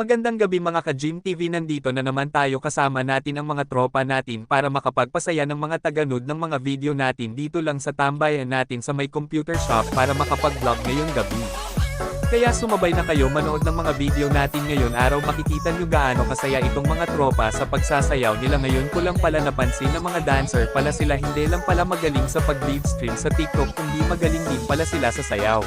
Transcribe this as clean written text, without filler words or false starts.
Magandang gabi mga ka-Gym TV, nandito na naman tayo kasama natin ang mga tropa natin para makapagpasaya ng mga taganood ng mga video natin dito lang sa tambayan natin sa may computer shop para makapag-vlog ngayong gabi. Kaya sumabay na kayo manood ng mga video natin ngayon araw, makikita nyo gaano kasaya itong mga tropa sa pagsasayaw nila. Ngayon ko lang pala napansin na mga dancer pala sila, hindi lang pala magaling sa pag-live stream sa TikTok kundi magaling din pala sila sa sayaw.